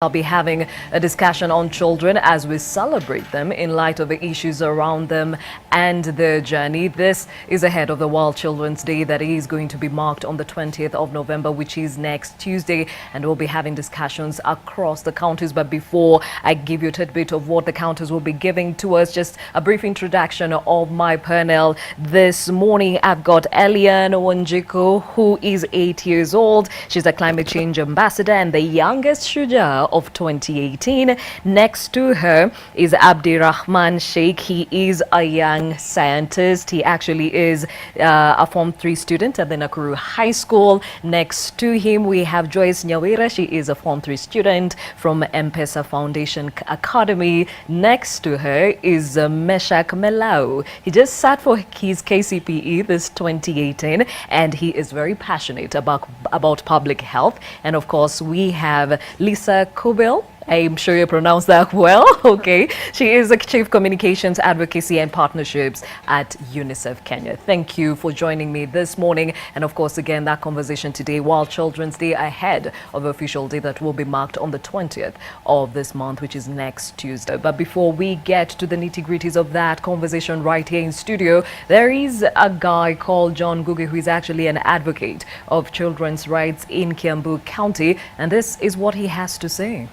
I'll be having a discussion on children as we celebrate them in light of the issues around them and their journey. This is ahead of the World Children's Day that is going to be marked on the 20th of November, which is next Tuesday, and we'll be having discussions across the counties. But before I give you a tidbit of what the counties will be giving to us, just a brief introduction of my panel. This morning I've got Eliane Wanjiku, who is 8 years old. She's a climate change ambassador and the youngest Shuja of 2018. Next to her is Abdirahman Sheikh. He is a young scientist. He actually is a Form 3 student at the Nakuru High School. Next to him we have Joyce Nyawira. She is a Form 3 student from M-PESA Foundation Academy. Next to her is Meshak Melau. He just sat for his KCPE this 2018 and he is very passionate about public health. And of course we have Lisa Kubel. I'm sure you pronounced that well. Okay. She is the Chief Communications, Advocacy and Partnerships at UNICEF Kenya. Thank you for joining me this morning. And of course, again, that conversation today, World Children's Day, ahead of the official day that will be marked on the 20th of this month, which is next Tuesday. But before we get to the nitty-gritties of that conversation right here in studio, there is a guy called John Ngugi who is actually an advocate of children's rights in Kiambu County. And this is what he has to say.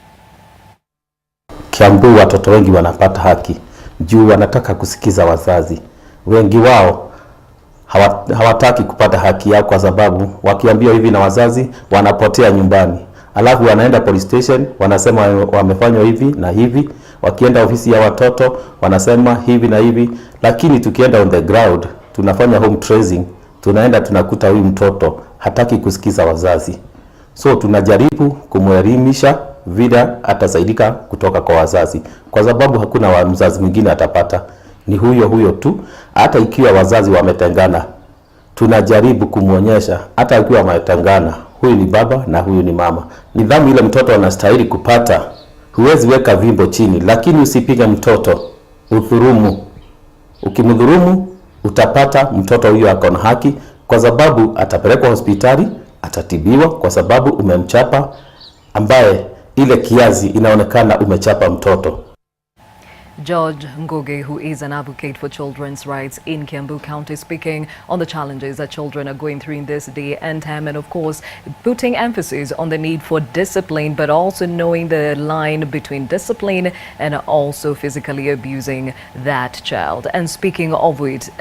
Kiambu watoto wengi wanapata haki juu wanataka kusikiza wazazi. Wengi wao hawataki kupata haki yao kwa sababu wakiambiwa hivi na wazazi wanapotea nyumbani. Alafu wanaenda police station wanasema wamefanywa hivi na hivi. Wakienda ofisi ya watoto wanasema hivi na hivi. Lakini tukienda on the ground tunafanya home tracing, tunaenda tunakuta huyu mtoto hataki kusikiza wazazi. So tunajaribu kumwelimisha vile atasaidika kutoka kwa wazazi, kwa sababu hakuna mzazi mwingine atapata, ni huyo tu. Hata ikiwa wazazi wametengana, tunajaribu kumuonyesha hata ikiwa wametengana, huyu ni baba na huyu ni mama. Nidhamu ile mtoto anastahili kupata, huwezi weka vimbo chini, lakini usipige mtoto, udhurumu. Ukimdhurumu utapata mtoto huyo ako na haki, kwa sababu atapelekwa hospitali, atatibiwa, kwa sababu umemchapa ambaye ile kiazi inaonekana umechapa mtoto. George Ngugi, who is an advocate for children's rights in Kiambu County, speaking on the challenges that children are going through in this day and time, and of course putting emphasis on the need for discipline, but also knowing the line between discipline and also physically abusing that child. And speaking of which,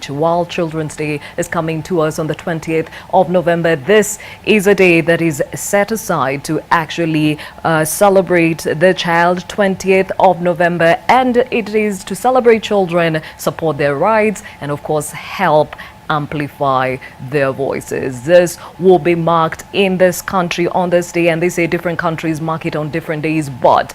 World Children's Day is coming to us on the 20th of November. This is a day that is set aside to actually celebrate the child, 20th of November. And it is to celebrate children, support their rights, and of course help amplify their voices. This will be marked in this country on this day, and they say different countries mark it on different days, but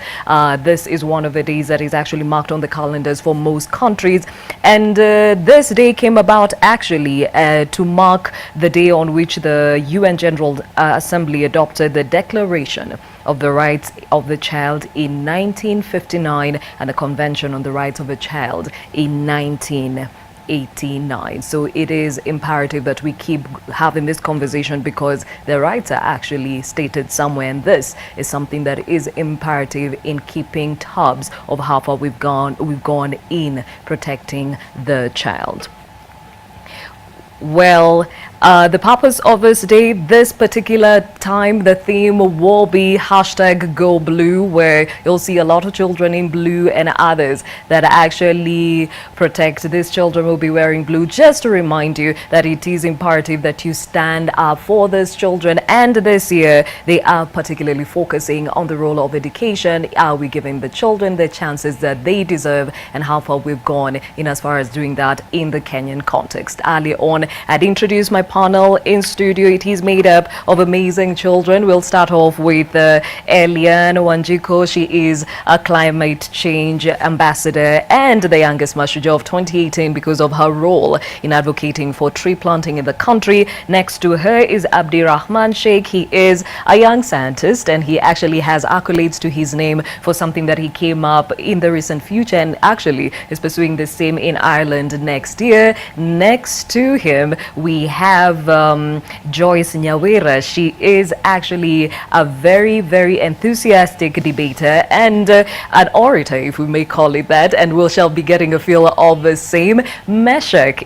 this is one of the days that is actually marked on the calendars for most countries. And this day came about actually to mark the day on which the UN General Assembly adopted the Declaration of the Rights of the Child in 1959 and the Convention on the Rights of the Child in 1989. So it is imperative that we keep having this conversation because the rights are actually stated somewhere, and this is something that is imperative in keeping tabs of how far we've gone in protecting the child. Well, the purpose of this day, this particular time, the theme will be #GoBlue, where you'll see a lot of children in blue and others that actually protect. These children will be wearing blue, just to remind you that it is imperative that you stand up for these children. And this year, they are particularly focusing on the role of education. Are we giving the children the chances that they deserve, and how far we've gone in as far as doing that in the Kenyan context? Earlier on, I'd introduced my panel in studio. It is made up of amazing children. We'll start off with Eliane Wanjiku. She is a climate change ambassador and the youngest Mashuja of 2018 because of her role in advocating for tree planting in the country. Next to her is Abdirahman Sheikh. He is a young scientist and he actually has accolades to his name for something that he came up in the recent future, and actually is pursuing the same in Ireland next year. Next to him we have have Joyce Nyawira. She is actually a very, very enthusiastic debater and an orator, if we may call it that, and we shall be getting a feel of the same. Meshach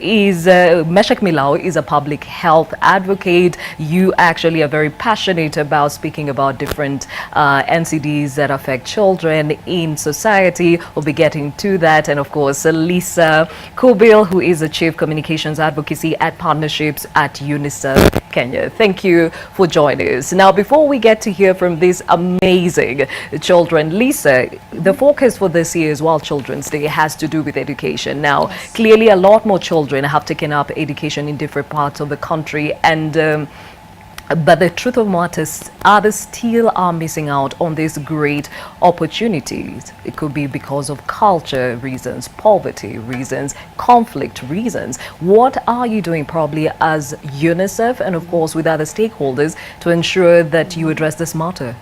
Milao is a public health advocate. You actually are very passionate about speaking about different NCDs that affect children in society. We'll be getting to that. And of course, Lisa Kubil, who is a Chief Communications Advocacy at Partnerships at UNICEF Kenya. Thank you for joining us. Now, before we get to hear from these amazing children, Lisa, the focus for this year's World Children's Day has to do with education. Now, clearly a lot more children have taken up education in different parts of the country, and but the truth of matters, others still are missing out on these great opportunities. It could be because of culture reasons, poverty reasons, conflict reasons. What are you doing probably as UNICEF and of course with other stakeholders to ensure that you address this matter?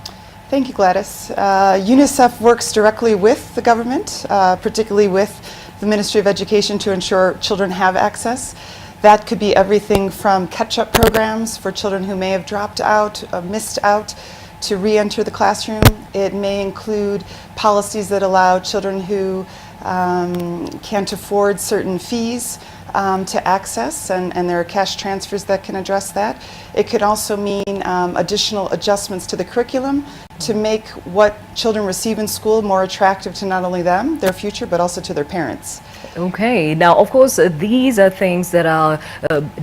Thank you, Gladys. UNICEF works directly with the government, particularly with the Ministry of Education, to ensure children have access. That could be everything from catch-up programs for children who may have dropped out, missed out, to re-enter the classroom. It may include policies that allow children who can't afford certain fees to access, and there are cash transfers that can address that. It could also mean additional adjustments to the curriculum to make what children receive in school more attractive to not only them, their future, but also to their parents. Okay, now of course these are things that are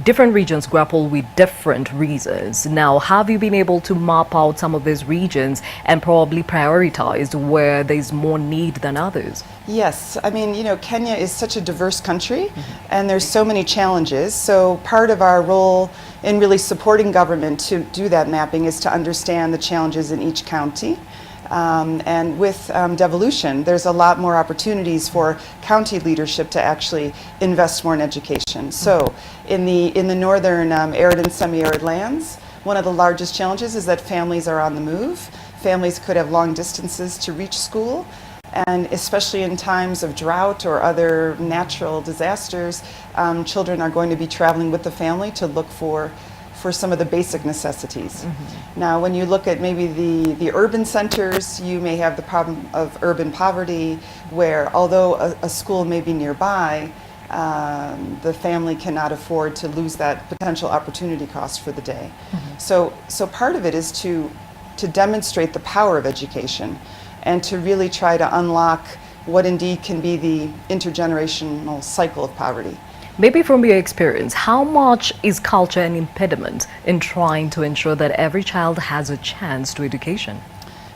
different regions grapple with different reasons. Now, have you been able to map out some of these regions and probably prioritized where there's more need than others? Yes, I mean, you know, Kenya is such a diverse country, and there's so many challenges. So part of our role in really supporting government to do that mapping is to understand the challenges in each county. And with devolution, there's a lot more opportunities for county leadership to actually invest more in education. So in the northern arid and semi-arid lands, one of the largest challenges is that families are on the move. Families could have long distances to reach school, and especially in times of drought or other natural disasters, children are going to be traveling with the family to look for some of the basic necessities. Now, when you look at maybe the urban centers, you may have the problem of urban poverty, where although a school may be nearby, the family cannot afford to lose that potential opportunity cost for the day. So part of it is to demonstrate the power of education and to really try to unlock what indeed can be the intergenerational cycle of poverty. Maybe from your experience, how much is culture an impediment in trying to ensure that every child has a chance to education?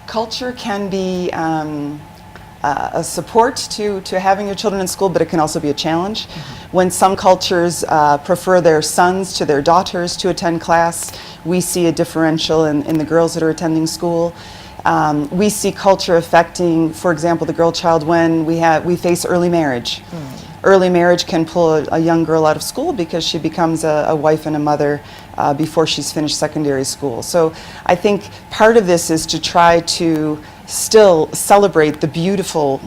Culture can be a support to having your children in school, but it can also be a challenge. When some cultures prefer their sons to their daughters to attend class, we see a differential in the girls that are attending school. We see culture affecting, for example, the girl child when we face early marriage. Early marriage can pull a young girl out of school because she becomes a wife and a mother before she's finished secondary school. So I think part of this is to try to still celebrate the beautiful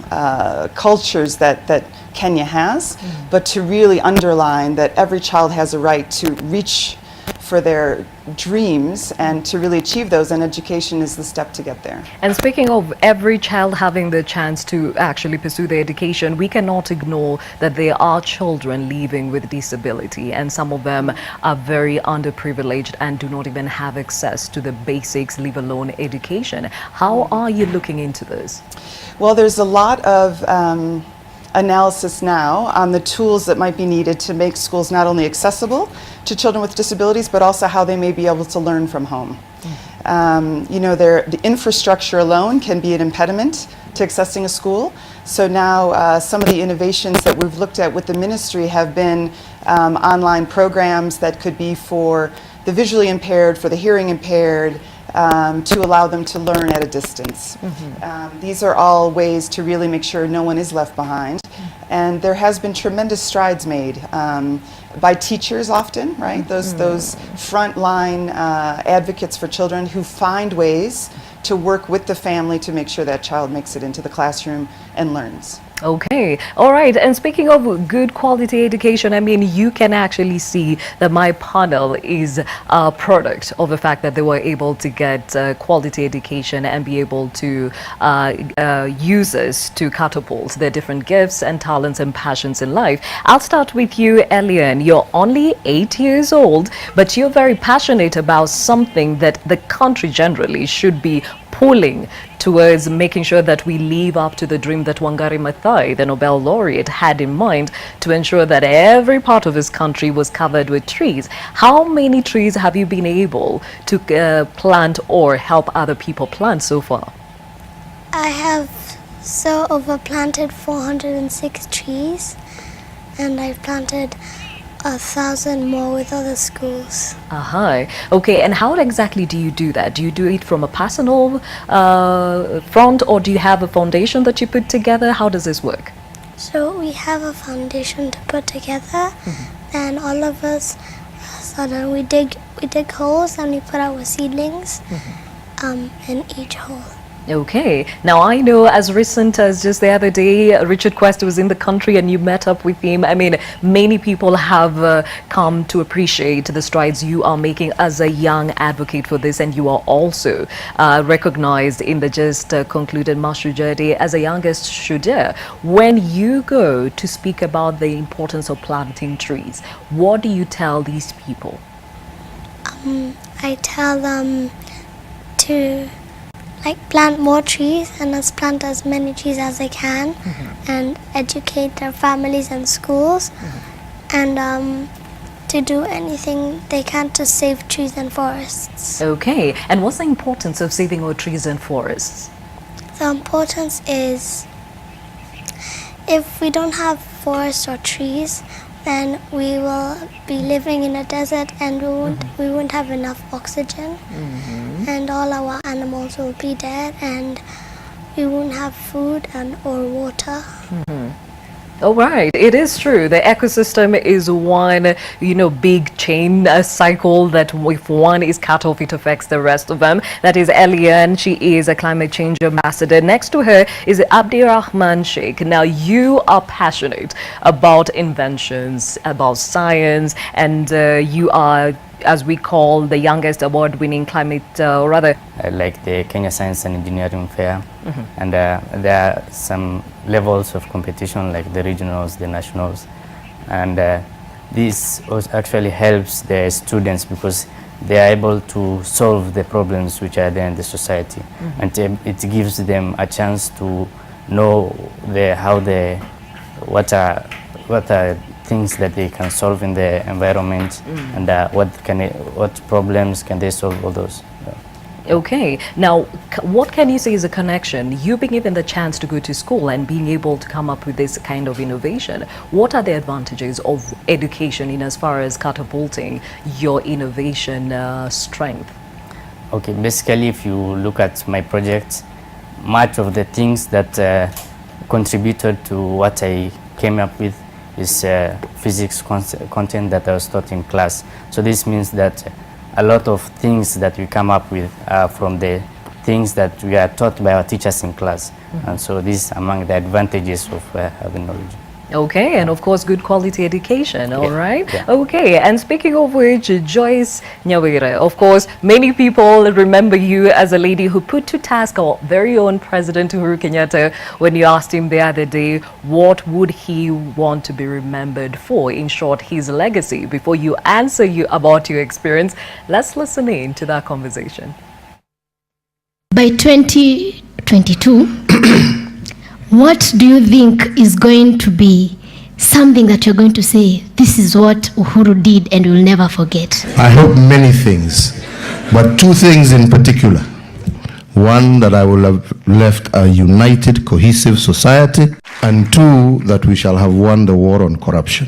cultures that Kenya has, but to really underline that every child has a right to reach for their dreams and to really achieve those, and education is the step to get there. And speaking of every child having the chance to actually pursue their education, we cannot ignore that there are children living with disability, and some of them are very underprivileged and do not even have access to the basics, leave alone education. How are you looking into this? Well, there's a lot of analysis now on the tools that might be needed to make schools not only accessible to children with disabilities, but also how they may be able to learn from home. You know, the infrastructure alone can be an impediment to accessing a school. So now some of the innovations that we've looked at with the ministry have been online programs that could be for the visually impaired, for the hearing impaired, to allow them to learn at a distance. These are all ways to really make sure no one is left behind. And there has been tremendous strides made by teachers often, right? Those frontline advocates for children who find ways to work with the family to make sure that child makes it into the classroom and learns. Okay, all right. And speaking of good quality education, I mean, you can actually see that my panel is a product of the fact that they were able to get quality education and be able to use this to catapult their different gifts and talents and passions in life. I'll start with you, Elian. You're only 8 years old, but you're very passionate about something that the country generally should be pulling towards making sure that we live up to the dream that Wangari Maathai, the Nobel laureate, had in mind to ensure that every part of his country was covered with trees. How many trees have you been able to plant or help other people plant so far? I have overplanted 406 trees, and I've planted 1,000 more with other schools. Okay, and how exactly do you do that? Do you do it from a personal front, or do you have a foundation that you put together? How does this work? So we have a foundation to put together, and all of us, we dig holes and we put our seedlings in each hole. Okay. Now, I know as recent as just the other day, Richard Quest was in the country and you met up with him. I mean, many people have come to appreciate the strides you are making as a young advocate for this, and you are also recognized in the just concluded Mashujaa Day as a youngest Shujaa. When you go to speak about the importance of planting trees, what do you tell these people? I tell them to plant more trees and plant as many trees as they can, and educate their families and schools, and to do anything they can to save trees and forests. Okay, and what's the importance of saving our trees and forests? The importance is, if we don't have forests or trees, then we will be living in a desert, and we won't have enough oxygen, and all our animals will be dead, and we won't have food or water. All right, it is true. The ecosystem is one, big chain cycle that if one is cut off, it affects the rest of them. That is Elian. She is a climate change ambassador. Next to her is Abdirahman Sheikh. Now, you are passionate about inventions, about science, and you are, as we call, the youngest award-winning climate, like the Kenya Science and Engineering Fair, and there are some levels of competition like the regionals, the nationals, and this actually helps the students because they are able to solve the problems which are there in the society, and it gives them a chance to know what are things that they can solve in the environment, and what problems can they solve, all those. Okay, now what can you say is a connection? You being given the chance to go to school and being able to come up with this kind of innovation, what are the advantages of education in as far as catapulting your innovation strength? Okay, basically if you look at my project, much of the things that contributed to what I came up with is physics content that I was taught in class. So this means that a lot of things that we come up with are from the things that we are taught by our teachers in class. And so this is among the advantages of having knowledge. Okay, and of course good quality education, all right? Yeah. Okay, and speaking of which, Joyce Nyawira, of course, many people remember you as a lady who put to task our very own President Uhuru Kenyatta when you asked him the other day, what would he want to be remembered for? In short, his legacy. Before you answer about your experience, let's listen in to that conversation. By 2022, what do you think is going to be something that you're going to say, this is what Uhuru did and you'll never forget? I hope many things, but two things in particular. One, that I will have left a united, cohesive society, and two, that we shall have won the war on corruption.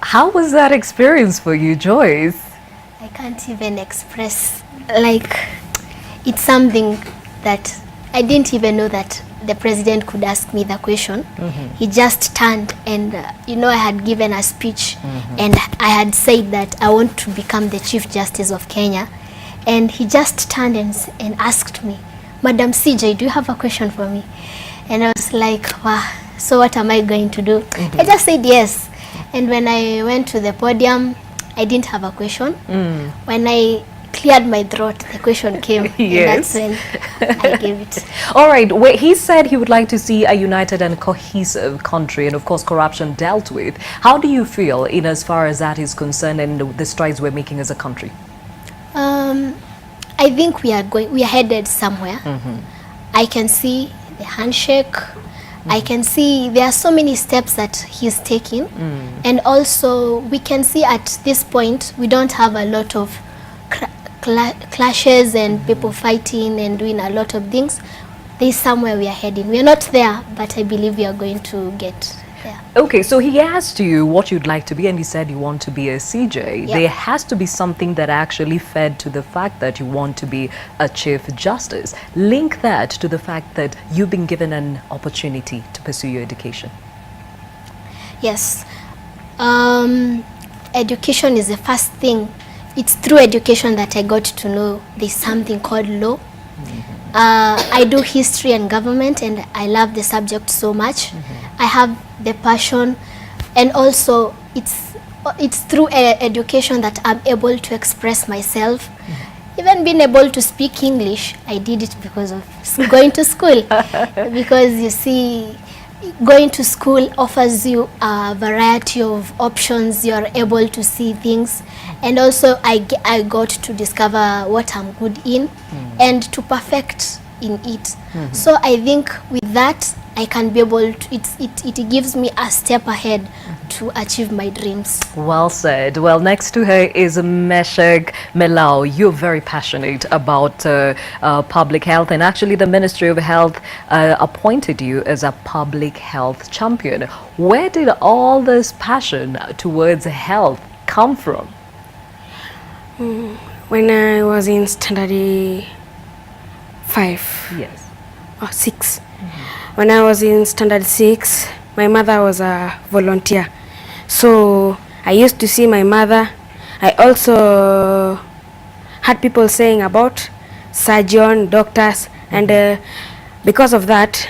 How was that experience for you, Joyce? I can't even express, it's something that I didn't even know that the president could ask me the question. He just turned and, I had given a speech and I had said that I want to become the Chief Justice of Kenya. And he just turned and asked me, Madam CJ, do you have a question for me? And I was like, wow, so what am I going to do? I just said yes. And when I went to the podium, I didn't have a question. When I cleared my throat, the question came. Yes. And that's when I gave it. All right. Well, he said he would like to see a united and cohesive country, and of course, corruption dealt with. How do you feel in as far as that is concerned, and the strides we're making as a country? I think we are headed somewhere. I can see the handshake. I can see there are so many steps that he's taking, and also we can see at this point we don't have a lot of clashes and people fighting and doing a lot of things. There's somewhere we are heading. We are not there, but I believe we are going to get there. Okay, so he asked you what you'd like to be, and you said you want to be a CJ. Yeah. There has to be something that actually fed to the fact that you want to be a Chief Justice. Link that to the fact that you've been given an opportunity to pursue your education. Yes. Education is the first thing. It's through education that I got to know there's something called law. I do history and government, and I love the subject so much. I have the passion, and also it's through education that I'm able to express myself. Even being able to speak English, I did it because of going to school. Because you see, going to school offers you a variety of options. You're able to see things, and also I got to discover what I'm good in and to perfect in it. So I think with that I can be able to, it gives me a step ahead to achieve my dreams. Well said. Well, next to her is Meshek Melau. You're very passionate about public health, and actually the Ministry of Health appointed you as a public health champion. Where did all this passion towards health come from? When I was in standard 5 Yes. or 6. When I was in standard 6, my mother was a volunteer. So I used to see my mother. I also had people saying about surgeon, doctors, and because of that,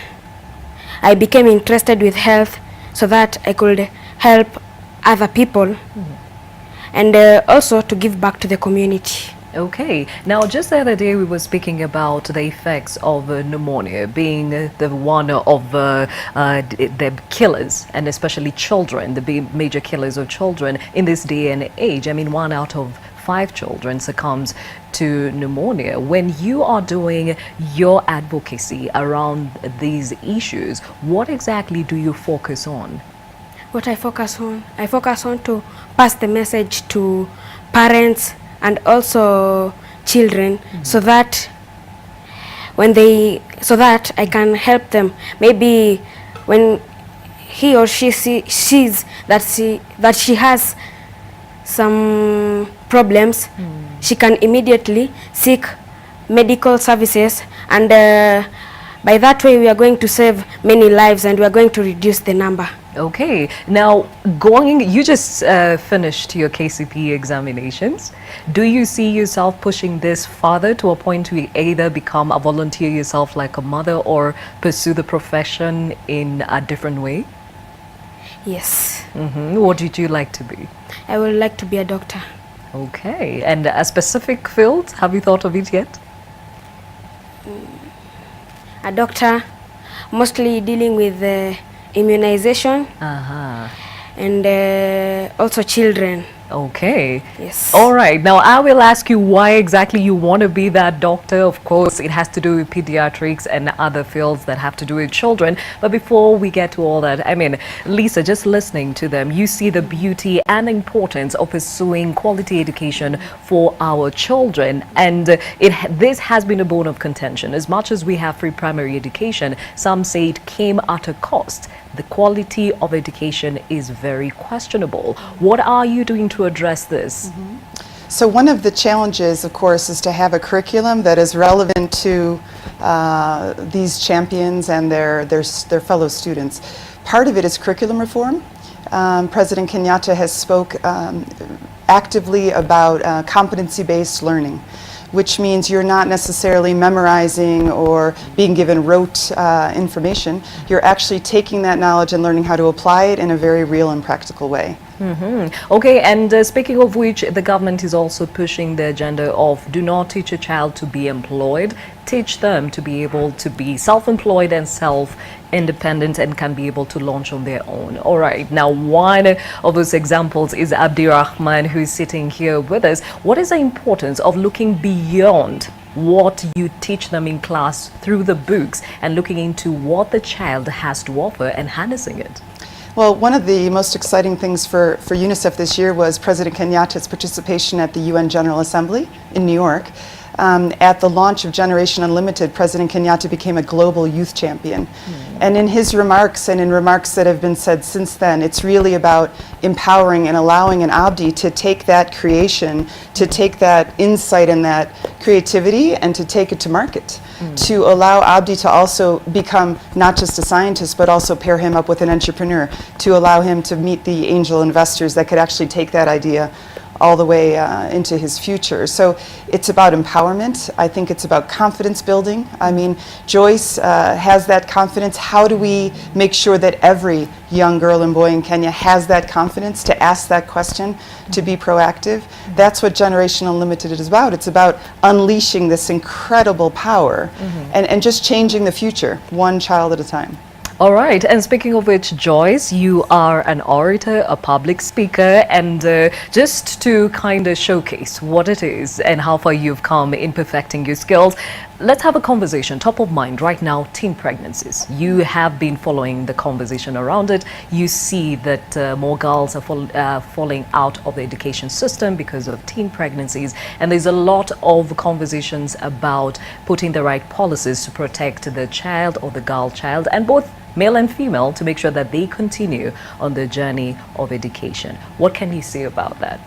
I became interested with health so that I could help other people and also to give back to the community. Okay. Now, just the other day we were speaking about the effects of pneumonia being the one of the killers, and especially children, the major killers of children in this day and age. I mean, 1 out of 5 children succumbs to pneumonia. When you are doing your advocacy around these issues, what exactly do you focus on? What I focus on to pass the message to parents and also children, so that I can help them. Maybe when he or she sees that she has some problems, she can immediately seek medical services, and by that way we are going to save many lives and we are going to reduce the number. Okay. Now, you just finished your KCPE examinations. Do you see yourself pushing this further to a point to either become a volunteer yourself like a mother or pursue the profession in a different way? Yes. What did you like to be? I would like to be a doctor. Okay. And a specific field? Have you thought of it yet? A doctor, mostly dealing with immunization and also children. Okay. Yes. All right. Now, I will ask you why exactly you want to be that doctor. Of course, it has to do with pediatrics and other fields that have to do with children. But before we get to all that, I mean, Lisa, just listening to them, you see the beauty and importance of pursuing quality education for our children. And this has been a bone of contention. As much as we have free primary education, some say it came at a cost. The quality of education is very questionable. What are you doing to address this? So one of the challenges, of course, is to have a curriculum that is relevant to these champions and their fellow students. Part of it is curriculum reform. President Kenyatta has spoke actively about competency-based learning. which means you're not necessarily memorizing or being given rote information. You're actually taking that knowledge and learning how to apply it in a very real and practical way. Okay, and speaking of which, the government is also pushing the agenda of do not teach a child to be employed, teach them to be able to be self-employed and self-independent and can be able to launch on their own. All right, now one of those examples is Abdirahman, who is sitting here with us. What is the importance of looking beyond what you teach them in class through the books and looking into what the child has to offer and harnessing it? Well, one of the most exciting things for UNICEF this year was President Kenyatta's participation at the UN General Assembly in New York. At the launch of Generation Unlimited, President Kenyatta became a global youth champion. And in his remarks and in remarks that have been said since then, it's really about empowering and allowing an Abdi to take that creation, to take that insight and that creativity and to take it to market. To allow Abdi to also become not just a scientist, but also pair him up with an entrepreneur, to allow him to meet the angel investors that could actually take that idea all the way into his future. So it's about empowerment. I think it's about confidence building. I mean, Joyce has that confidence. How do we make sure that every young girl and boy in Kenya has that confidence to ask that question, to be proactive? That's what Generation Unlimited is about. It's about unleashing this incredible power and just changing the future, one child at a time. All right, and speaking of which, Joyce, you are an orator, a public speaker, and just to kind of showcase what it is and how far you've come in perfecting your skills, let's have a conversation. Top of mind right now, teen pregnancies. You have been following the conversation around it. You see that more girls are falling out of the education system because of teen pregnancies, and there's a lot of conversations about putting the right policies to protect the child or the girl child, and both male and female, to make sure that they continue on the journey of education. What can you say about that?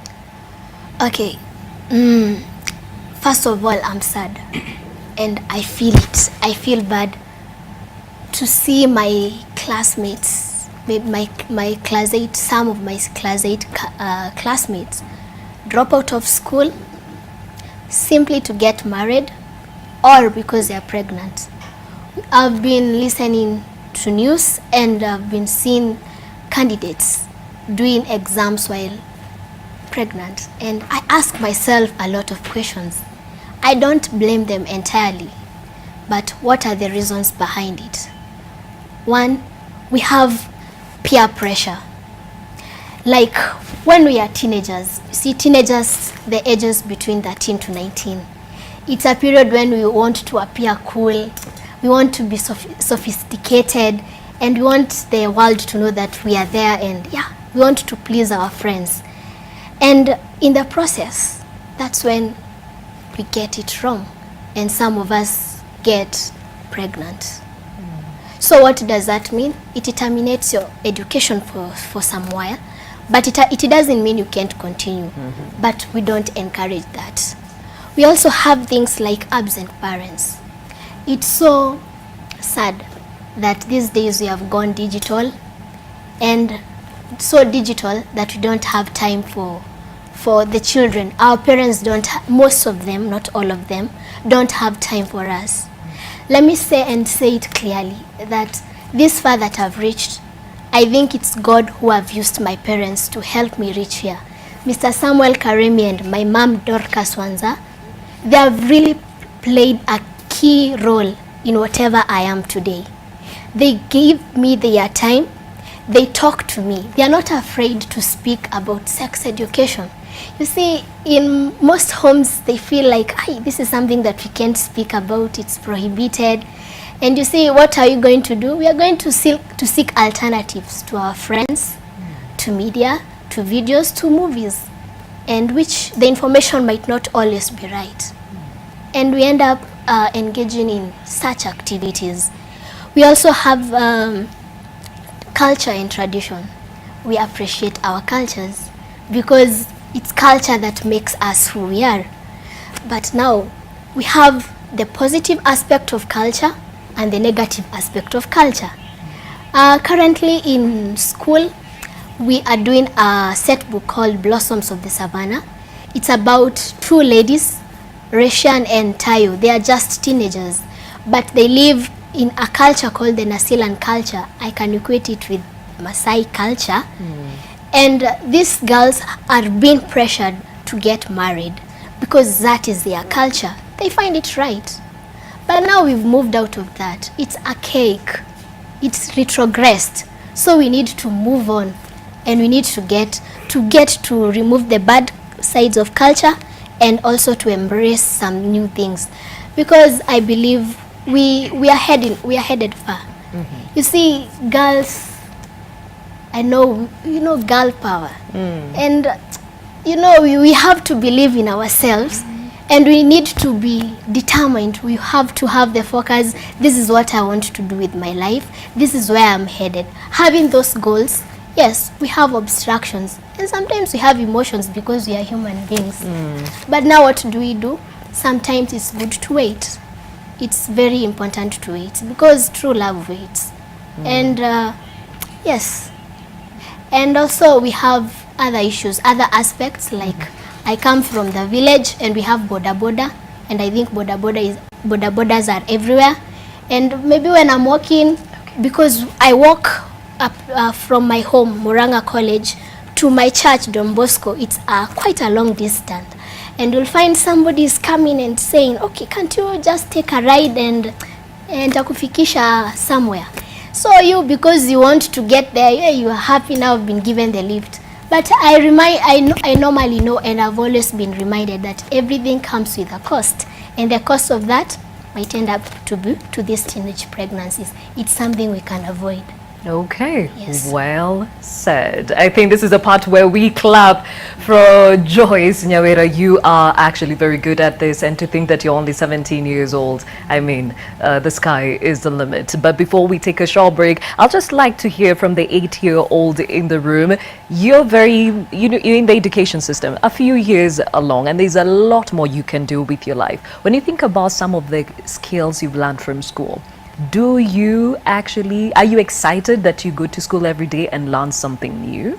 Okay, first of all, I'm sad and I feel it. I feel bad to see my classmates, my class 8, some of my class 8 classmates drop out of school simply to get married or because they are pregnant. I've been listening to news and I've been seeing candidates doing exams while pregnant, and I ask myself a lot of questions. I don't blame them entirely, but what are the reasons behind it? One, we have peer pressure. Like when we are teenagers, you see teenagers, the ages between 13 to 19, it's a period when we want to appear cool. We want to be sophisticated, and we want the world to know that we are there, and yeah, we want to please our friends. And in the process, that's when we get it wrong, and some of us get pregnant. So what does that mean? It terminates your education for some while, but it doesn't mean you can't continue. But we don't encourage that. We also have things like absent parents. It's so sad that these days we have gone digital, and so digital that we don't have time for the children. Our parents don't, most of them, not all of them, don't have time for us. Let me say it clearly that this far that I've reached, I think it's God who have used my parents to help me reach here. Mr. Samuel Karemi and my mom Dorcas Wanza, they have really played a key role in whatever I am today. They gave me their time. They talk to me. They are not afraid to speak about sex education. You see, in most homes, they feel like, hey, this is something that we can't speak about. It's prohibited. And you see, what are you going to do? We are going to seek alternatives to our friends, to media, to videos, to movies, and which the information might not always be right. And we end up engaging in such activities. We also have culture and tradition. We appreciate our cultures because it's culture that makes us who we are. But now we have the positive aspect of culture and the negative aspect of culture. Currently in school, we are doing a set book called Blossoms of the Savannah. It's about two ladies Reshan and Tayo, they are just teenagers, but they live in a culture called the Nasilan culture. I can equate it with Maasai culture. And these girls are being pressured to get married because that is their culture. They find it right. But now we've moved out of that. It's archaic. It's retrogressed. So we need to move on, and we need to get to remove the bad sides of culture and also to embrace some new things, because I believe we are headed far. You see, girls, I know, you know, girl power, and you know, we have to believe in ourselves, and we need to be determined. We have to have the focus. This is what I want to do with my life. This is where I'm headed. Having those goals, yes, we have obstructions, and sometimes we have emotions because we are human beings. But now what do? Sometimes it's good to wait. It's very important to wait, because true love waits. And yes, and also we have other issues, other aspects, like I come from the village and we have boda, and I think bodas are everywhere. And maybe when I'm walking, because I walk up from my home, Muranga College, to my church, Don Bosco, it's quite a long distance. And you'll find somebody is coming and saying, okay, can't you just take a ride and akufikisha somewhere? So you, because you want to get there, yeah, you are happy now, been given the lift. But I normally know, and I've always been reminded that everything comes with a cost, and the cost of that might end up to these teenage pregnancies. It's something we can avoid. Okay, Yes. well said. I think this is a part where we clap for Joyce Nyawira. You are actually very good at this, and to think that you're only 17 years old, I mean, the sky is the limit. But before we take a short break, I'll just like to hear from the 8-year-old in the room. You're very, you're in the education system, a few years along, and there's a lot more you can do with your life. When you think about some of the skills you've learned from school, are you excited that you go to school every day and learn something new?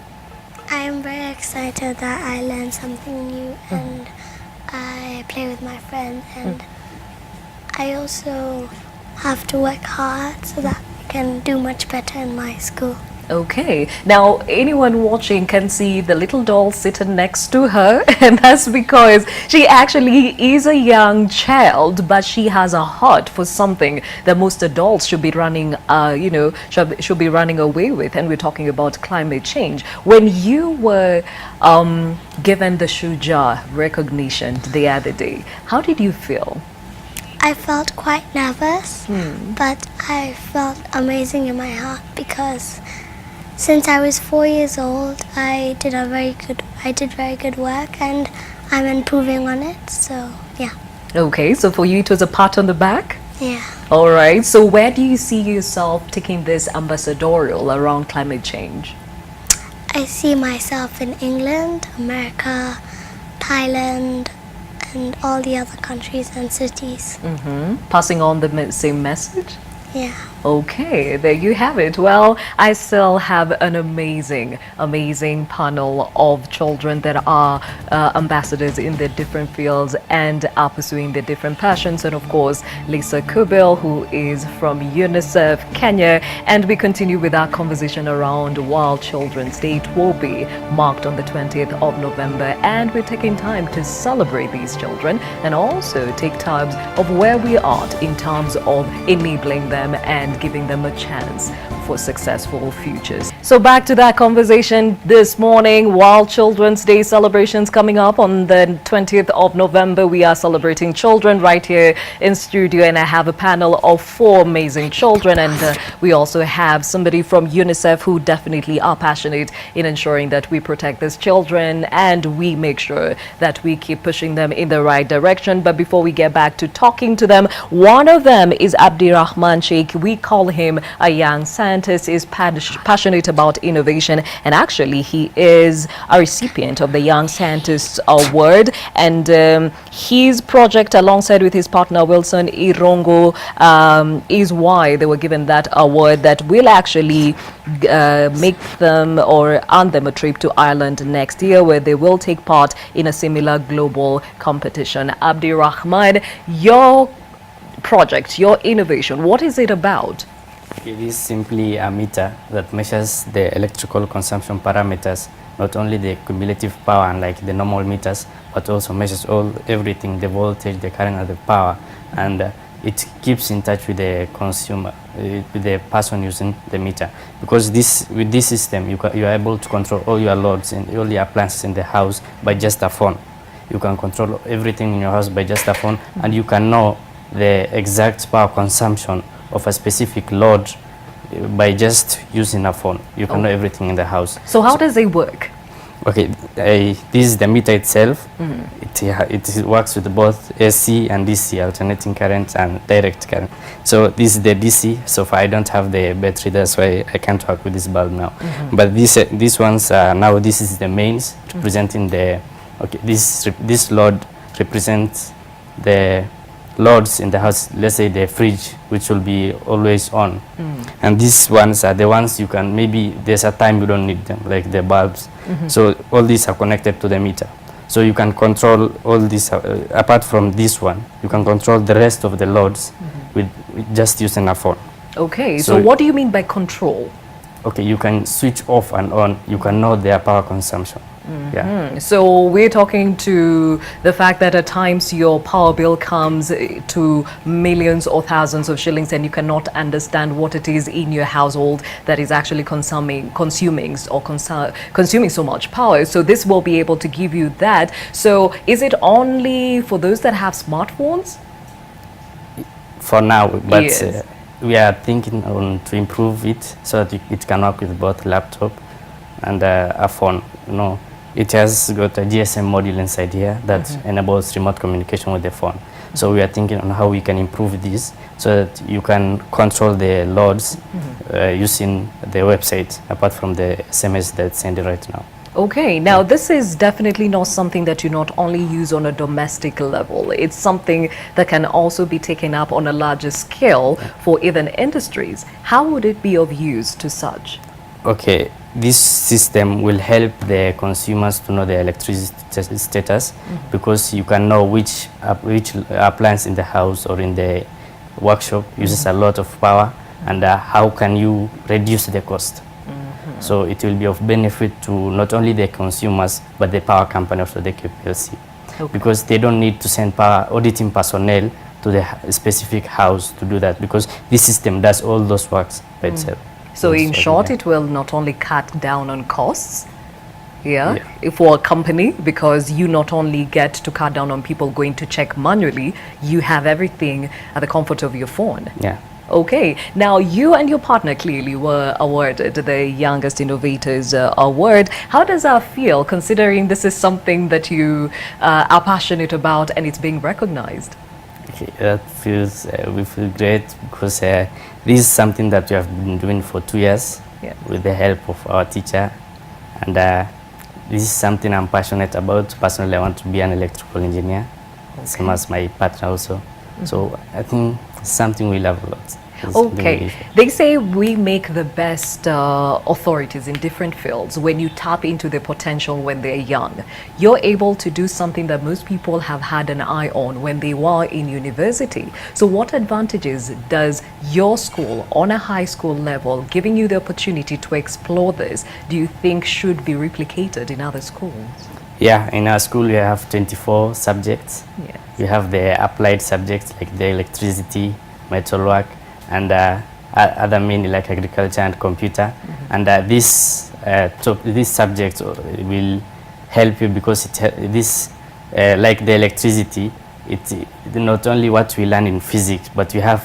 I am very excited that I learn something new, and I play with my friends, and I also have to work hard so that I can do much better in my school. Okay, now anyone watching can see the little doll sitting next to her, and that's because she actually is a young child, but she has a heart for something that most adults should be running, should be running away with. And we're talking about climate change. When you were given the Shuja recognition the other day, how did you feel? I felt quite nervous, but I felt amazing in my heart, because since I was 4 years old, I did very good work, and I'm improving on it. So yeah. Okay, so for you it was a pat on the back? Yeah. All right, so where do you see yourself taking this ambassadorial around climate change? I see myself in England, America, Thailand, and all the other countries and cities. Passing on the same message? Yeah. Okay, there you have it. Well, I still have an amazing panel of children that are ambassadors in their different fields and are pursuing their different passions. And of course, Lisa Kubil, who is from UNICEF Kenya. And we continue with our conversation around World Children's Day. It will be marked on the 20th of November. And we're taking time to celebrate these children and also take tabs of where we are in terms of enabling them and giving them a chance for successful futures. So back to that conversation this morning. World Children's Day celebrations coming up on the 20th of November. We are celebrating children right here in studio, and I have a panel of 4 amazing children, and we also have somebody from UNICEF who definitely are passionate in ensuring that we protect these children and we make sure that we keep pushing them in the right direction. But before we get back to talking to them, one of them is Abdirahman Sheikh. We call him a young son. scientist is passionate about innovation, and actually he is a recipient of the Young Scientist Award, and his project alongside with his partner Wilson Irongo is why they were given that award that will actually make them or earn them a trip to Ireland next year, where they will take part in a similar global competition. Abdi Rahman, your project, your innovation, what is it about? It is simply a meter that measures the electrical consumption parameters, not only the cumulative power like the normal meters, but also measures everything, the voltage, the current, and the power, and it keeps in touch with the consumer, with the person using the meter. Because with this system, you are able to control all your loads and all your appliances in the house by just a phone. You can control everything in your house by just a phone, and you can know the exact power consumption of a specific load by just using a phone. You can know everything in the house. So how does it work? Okay, this is the meter itself. It works with both AC and DC, alternating current and direct current. So this is the DC. So far I don't have the battery, that's why I can't work with this bulb now. But these ones now, this is the mains representing the. Okay, this load represents the loads in the house. Let's say the fridge, which will be always on, and these ones are the ones you can, maybe there's a time you don't need them, like the bulbs. So all these are connected to the meter, so you can control all this. Apart from this one, you can control the rest of the loads with just using a phone. Okay, so what do you mean by control? Okay, you can switch off and on. You can know their power consumption. Yeah. So we're talking to the fact that at times your power bill comes to millions or thousands of shillings, and you cannot understand what it is in your household that is actually consuming so much power. So this will be able to give you that. So is it only for those that have smartphones? For now, but Yes. we are thinking on to improve it so that it can work with both laptop and a phone. It has got a GSM module inside here that enables remote communication with the phone. So we are thinking on how we can improve this so that you can control the loads using the website, apart from the SMS that's sending right now. Okay, now this is definitely not something that you not only use on a domestic level. It's something that can also be taken up on a larger scale for even industries. How would it be of use to such? Okay, this system will help the consumers to know the electricity status, because you can know which appliance in the house or in the workshop uses a lot of power, and how can you reduce the cost. So it will be of benefit to not only the consumers, but the power company, also the KPLC, because they don't need to send power auditing personnel to the specific house to do that, because this system does all those works by itself. So in short, it will not only cut down on costs for a company, because you not only get to cut down on people going to check manually, you have everything at the comfort of your phone. Yeah. Okay, now you and your partner clearly were awarded the Youngest Innovators Award. How does that feel, considering this is something that you are passionate about and it's being recognized? Okay, that feels, we feel great, because this is something that we have been doing for 2 years with the help of our teacher, and this is something I'm passionate about. Personally, I want to be an electrical engineer, same as my partner also. So I think it's something we love a lot. Okay, they say we make the best authorities in different fields when you tap into their potential when they're young. You're able to do something that most people have had an eye on when they were in university. So what advantages does your school on a high school level, giving you the opportunity to explore this, do you think should be replicated in other schools? Yeah, in our school we have 24 subjects. Yes. We have the applied subjects like the electricity, metalwork, and other mainly like agriculture and computer. And this subject will help you, because like the electricity, it's not only what we learn in physics, but we have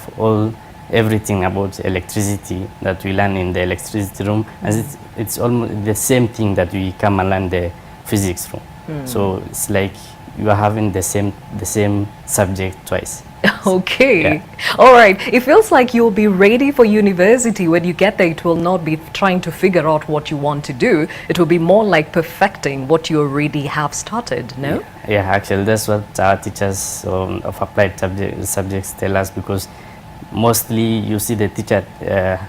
everything about electricity that we learn in the electricity room, as it's almost the same thing that we come and learn the physics room. So it's like you are having the same subject twice. Okay. Yeah. All right. It feels like you'll be ready for university. When you get there, it will not be trying to figure out what you want to do. It will be more like perfecting what you already have started, no? Yeah, actually, that's what our teachers of applied subjects tell us, because mostly you see the teacher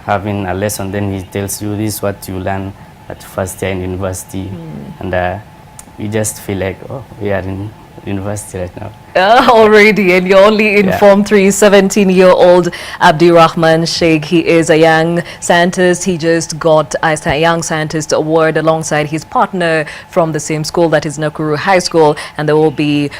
having a lesson, then he tells you this is what you learn at first year in university, and we just feel like, oh, we are in university right now. Already, and you're only in Form 3. 17-year-old Abdirahman Sheikh, he is a young scientist. He just got a Young Scientist Award alongside his partner from the same school, that is Nakuru High School, and they will be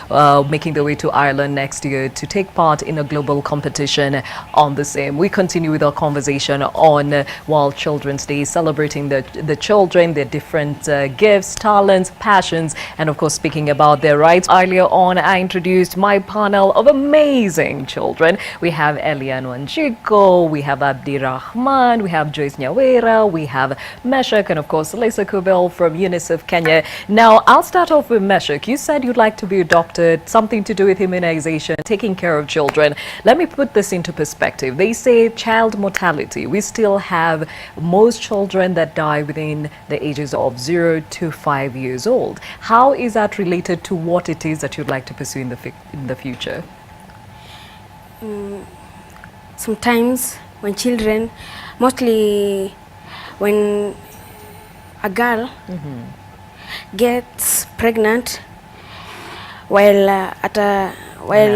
making their way to Ireland next year to take part in a global competition on the same. We continue with our conversation on World Children's Day, celebrating the children, their different gifts, talents, passions, and of course speaking about their rights. Earlier on, I introduced my panel of amazing children. We have Elian Wanjiko, we have Abdirahman, we have Joyce Nyawira, we have Meshach, and of course Lisa Kubel from UNICEF Kenya. Now, I'll start off with Meshach. You said you'd like to be a doctor, something to do with immunization, taking care of children. Let me put this into perspective. They say child mortality. We still have most children that die within the ages of 0 to 5 years old. How is that related to what it is that you'd like to pursue in the future? Sometimes when children, mostly when a girl gets pregnant while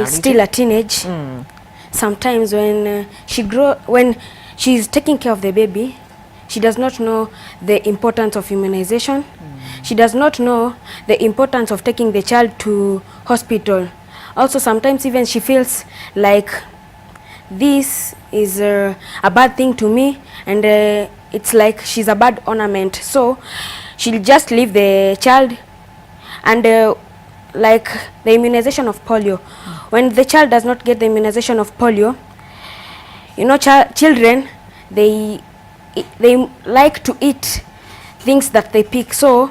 still a teenage, sometimes when she's taking care of the baby, she does not know the importance of immunization. She does not know the importance of taking the child to hospital. Also, sometimes even she feels like this is a bad thing to me, and it's like she's a bad ornament. So she'll just leave the child, and like the immunization of polio. When the child does not get the immunization of polio, you know, children, they like to eat things that they pick, so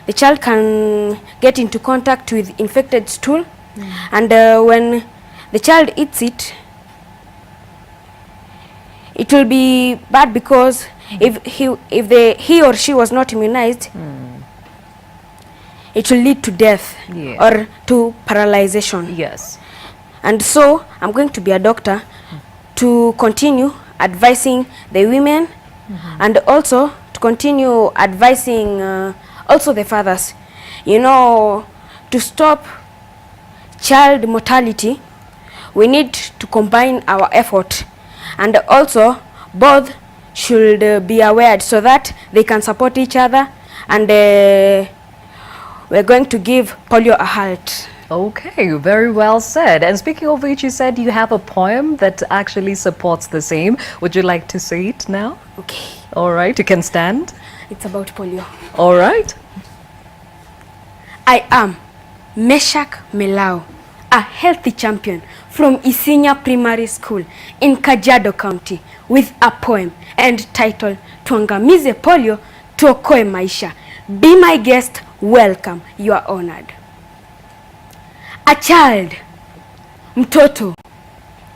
the child can get into contact with infected stool, and when the child eats it, it will be bad, because if he or she was not immunized, it will lead to death or to paralyzation. Yes. And so I'm going to be a doctor to continue advising the women, and also to continue advising also the fathers, you know, to stop child mortality. We need to combine our effort, and also both should be aware so that they can support each other, and we're going to give polio a halt. Okay, very well said. And speaking of which, you said you have a poem that actually supports the same. Would you like to say it now? Okay. All right, you can stand. It's about polio. All right. I am Meshach Melao, a healthy champion from Isinya Primary School in Kajiado County, with a poem entitled Tuangamize Polio Tuokoe Maisha. Be my guest, welcome, you are honored. A child, mtoto,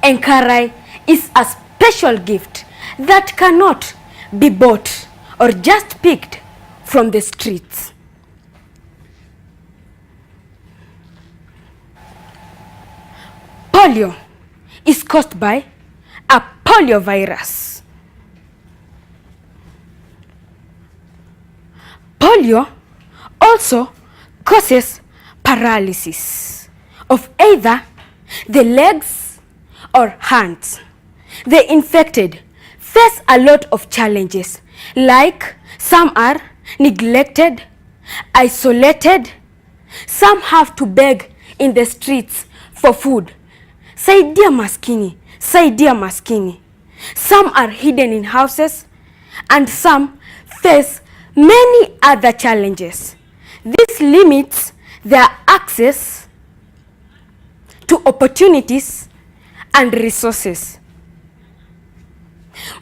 enkarai, is a special gift that cannot be bought or just picked from the streets. Polio is caused by a polio virus. Polio also causes paralysis of either the legs or hands. The infected face a lot of challenges, like some are neglected, isolated, some have to beg in the streets for food. Saidia maskini, saidia maskini. Some are hidden in houses, and some face many other challenges. This limits their access to opportunities and resources.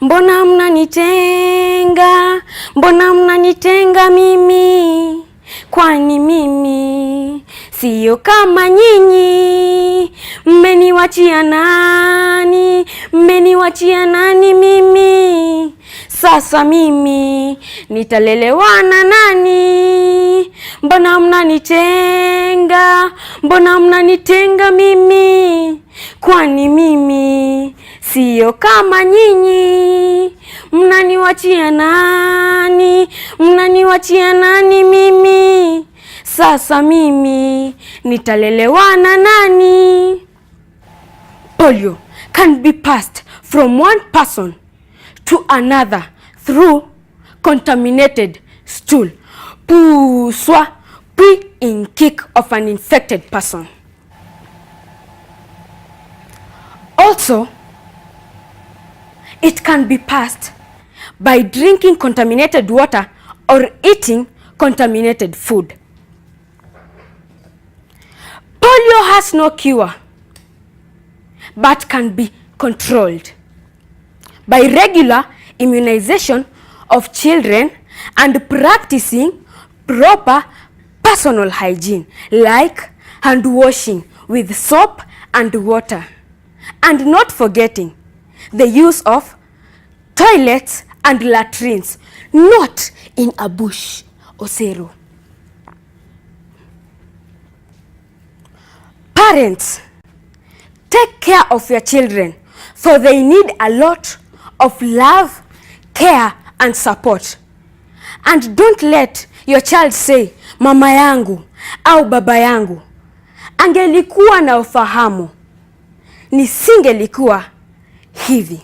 Mbona mnanitenga, mbona mnanitenga mimi, kwani mimi Sio kama nyinyi, mmeniwachia nani? Mmeniwachia nani mimi? Sasa mimi nitalelewana nani? Mbona mnanitenga? Mbona mnanitenga mimi? Kwani mimi sio kama nyinyi? Mnaniwachia nani? Mnaniwachia nani mimi? Sasa mimi nitalelewana nani? Polio can be passed from one person to another through contaminated stool, poo, swa, pee in kick of an infected person. Also, it can be passed by drinking contaminated water or eating contaminated food. Polio has no cure, but can be controlled by regular immunization of children and practicing proper personal hygiene, like hand washing with soap and water, and not forgetting the use of toilets and latrines, not in a bush or zero. Parents, take care of your children, for they need a lot of love, care and support. And don't let your child say mama yangu au baba yangu angelikuwa na ufahamu, nisingelikuwa hivi.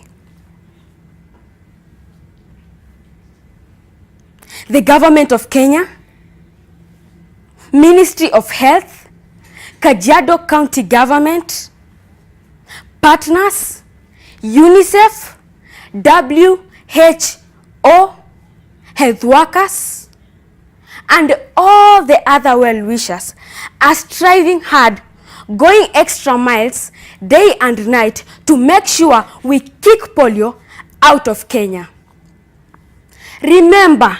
The Government of Kenya, Ministry of Health, Kajiado County Government, partners, UNICEF, WHO, health workers, and all the other well-wishers are striving hard, going extra miles day and night to make sure we kick polio out of Kenya. Remember,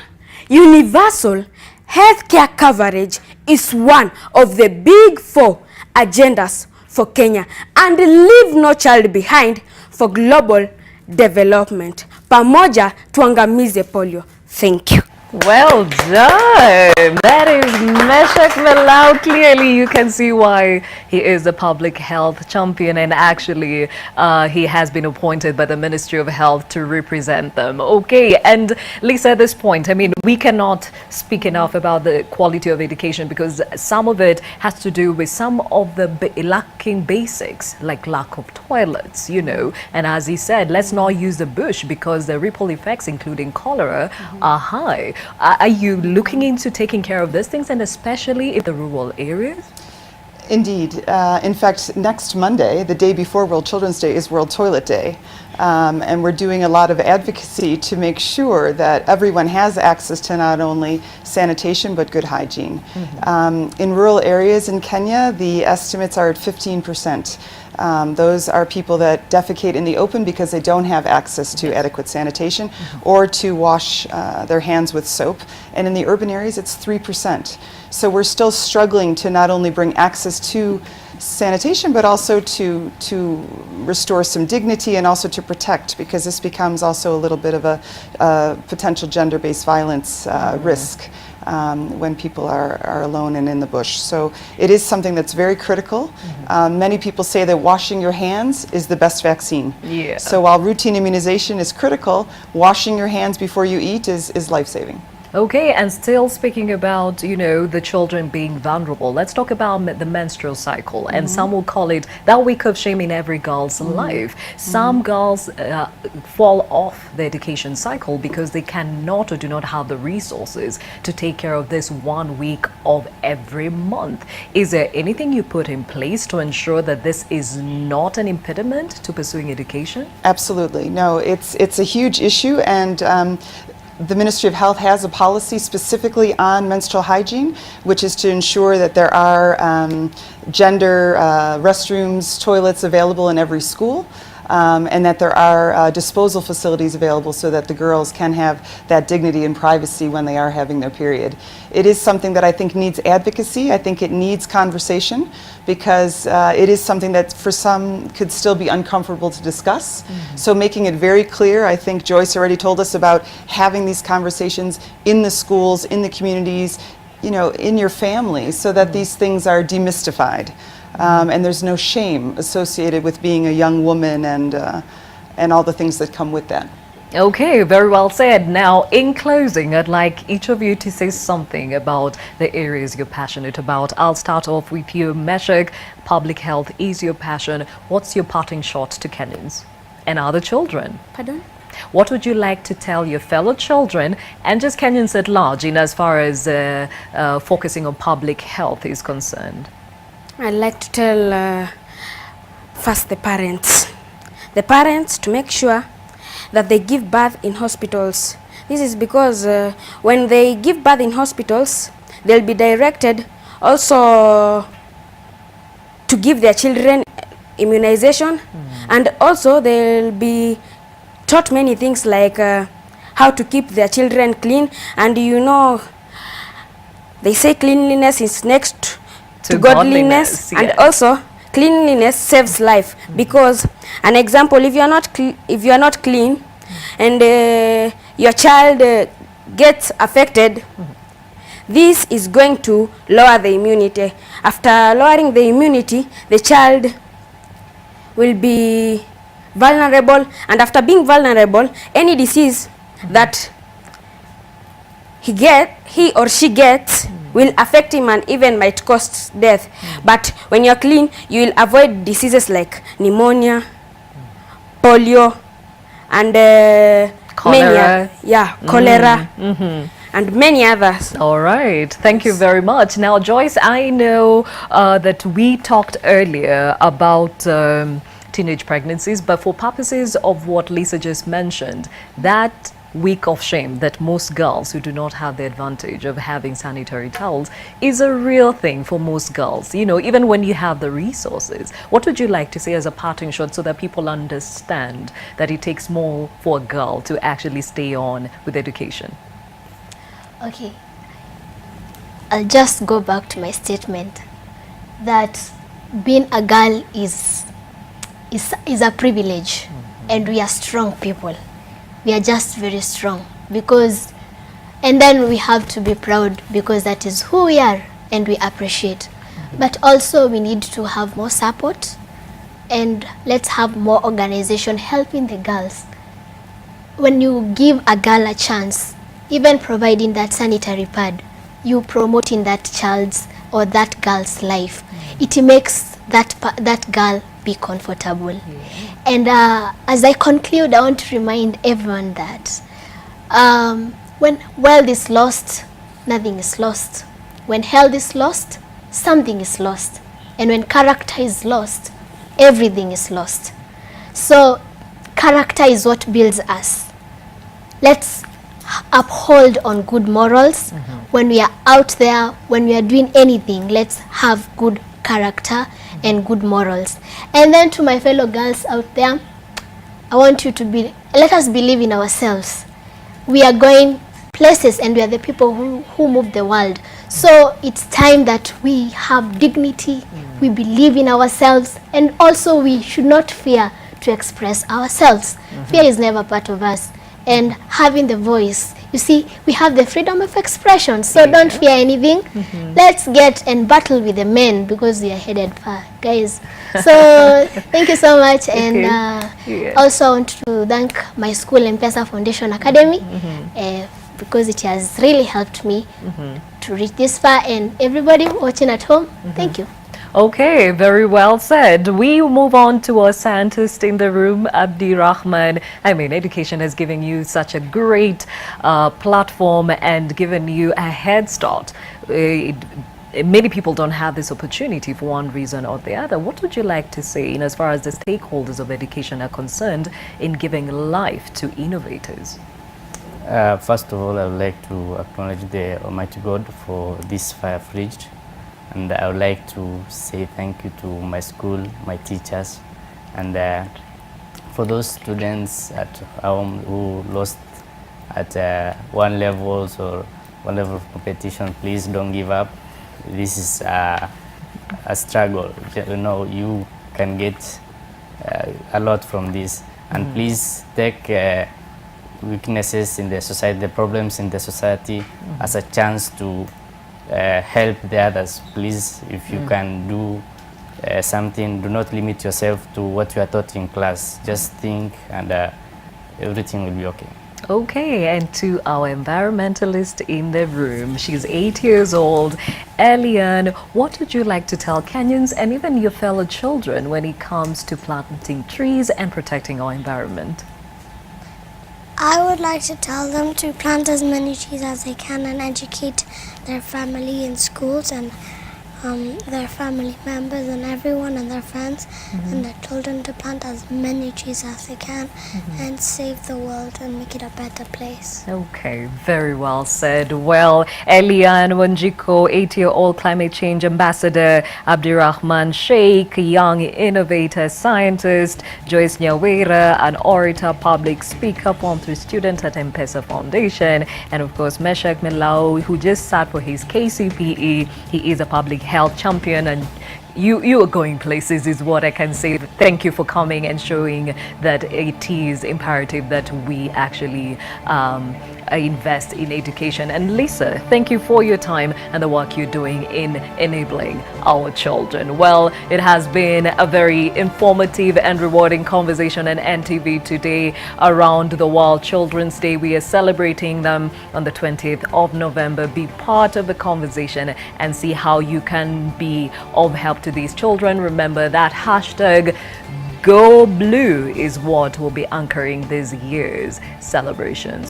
universal healthcare coverage is one of the big 4 agendas for Kenya, and leave no child behind for global development. Pamoja tuangamize polio. Thank you. Well done. That is Meshach Melau. Clearly, you can see why he is a public health champion, and actually, he has been appointed by the Ministry of Health to represent them. Okay, and Lisa, at this point, I mean, we cannot speak enough about the quality of education, because some of it has to do with some of the lacking basics, like lack of toilets, you know. And as he said, let's not use the bush, because the ripple effects, including cholera, are high. Are you looking into taking care of these things, and especially in the rural areas? Indeed. In fact, next Monday, the day before World Children's Day, is World Toilet Day. And we're doing a lot of advocacy to make sure that everyone has access to not only sanitation but good hygiene. In rural areas in Kenya, the estimates are at 15%. Those are people that defecate in the open because they don't have access to adequate sanitation or to wash their hands with soap. And in the urban areas, it's 3%. So we're still struggling to not only bring access to sanitation, but also to restore some dignity and also to protect, because this becomes also a little bit of a potential gender-based violence risk when people are alone and in the bush. So it is something that's very critical. Many people say that washing your hands is the best vaccine. Yeah. So while routine immunization is critical, washing your hands before you eat is life-saving. Okay, and still speaking about, you know, the children being vulnerable, let's talk about the menstrual cycle. And some will call it that week of shame in every girl's life. Some girls fall off the education cycle because they cannot or do not have the resources to take care of this 1 week of every month. Is there anything you put in place to ensure that this is not an impediment to pursuing education? Absolutely. No, it's a huge issue, and the Ministry of Health has a policy specifically on menstrual hygiene, which is to ensure that there are gender restrooms, toilets available in every school. and that there are disposal facilities available so that the girls can have that dignity and privacy when they are having their period. It is something that I think needs advocacy. I think it needs conversation because it is something that for some could still be uncomfortable to discuss. So making it very clear, I think Joyce already told us about having these conversations in the schools, in the communities, you know, in your family, so that these things are demystified. And there's no shame associated with being a young woman and all the things that come with that. Okay, very well said. Now, in closing, I'd like each of you to say something about the areas you're passionate about. I'll start off with you, Meshek. Public health is your passion. What's your parting shot to Kenyans and other children? Pardon? What would you like to tell your fellow children and just Kenyans at large in as far as focusing on public health is concerned? I'd like to tell first the parents to make sure that they give birth in hospitals. This is because when they give birth in hospitals, they'll be directed also to give their children immunization, and also they'll be taught many things like how to keep their children clean. And you know, they say cleanliness is next to godliness, yeah. and also cleanliness saves life. Because an example, if you are not clean and your child gets affected, this is going to lower the immunity. After lowering the immunity, the child will be vulnerable, and after being vulnerable, any disease that he or she gets will affect him and even might cause death. But when you're clean, you will avoid diseases like pneumonia, polio, and Cholera. cholera, and many others. All right. Thank you very much. Now, Joyce, I know that we talked earlier about teenage pregnancies, but for purposes of what Lisa just mentioned, that week of shame that most girls who do not have the advantage of having sanitary towels is a real thing for most girls, you know, even when you have the resources. What would you like to say as a parting shot so that people understand that it takes more for a girl to actually stay on with education? Okay, I'll just go back to my statement that being a girl is a privilege, and we are strong people. We are just very strong because, and then we have to be proud because that is who we are and we appreciate. But also we need to have more support, and let's have more organization helping the girls. When you give a girl a chance, even providing that sanitary pad, you promoting that child's or that girl's life. It makes that girl be comfortable. And as I conclude, I want to remind everyone that when wealth is lost, nothing is lost. When health is lost, something is lost. And when character is lost, everything is lost. So character is what builds us. Let's uphold on good morals. When we are out there, when we are doing anything, let's have good character and good morals. And then to my fellow girls out there, I want you to let us believe in ourselves. We are going places and we are the people who move the world. So it's time that we have dignity, we believe in ourselves, and also we should not fear to express ourselves. Fear is never part of us. And having the voice, you see, we have the freedom of expression, so don't fear anything. Let's get and battle with the men because we are headed far, guys. So thank you so much. And also I want to thank my school, M-PESA Foundation Academy, because it has really helped me to reach this far. And everybody watching at home, thank you. Okay, very well said. We move on to our scientist in the room, Abdi Rahman. I mean, education has given you such a great platform and given you a head start. Many people don't have this opportunity for one reason or the other. What would you like to say in as far as the stakeholders of education are concerned in giving life to innovators? First of all, I would like to acknowledge the Almighty God for this fire fridge. And I would like to say thank you to my school, my teachers, and for those students at home who lost at one level or one level of competition, please don't give up. This is a struggle. You know, you can get a lot from this, and please take weaknesses in the society, the problems in the society, as a chance to help the others. Please, if you can do something, do not limit yourself to what you are taught in class. Just think, and everything will be okay. Okay, and to our environmentalist in the room, she's 8 years old. Eliane, what would you like to tell Kenyans and even your fellow children when it comes to planting trees and protecting our environment? I would like to tell them to plant as many trees as they can and educate their family in schools and their family members and everyone and their friends and their children to plant as many trees as they can and save the world and make it a better place. Okay, very well said. Well, Eliane Wanjiko, 8-year-old climate change ambassador, Abdirahman Sheikh, young innovator scientist, Joyce Nyawira, an orator, public speaker, Form 3 student at M-PESA Foundation, and of course Meshach Milau, who just sat for his KCPE. He is a public health champion, and you are going places is what I can say. Thank you for coming and showing that it is imperative that we actually invest in education. And Lisa, thank you for your time and the work you're doing in enabling our children. Well, it has been a very informative and rewarding conversation on NTV today around the World Children's Day. We are celebrating them on the 20th of November. Be part of the conversation and see how you can be of help to these children. Remember that hashtag Go Blue is what will be anchoring this year's celebrations.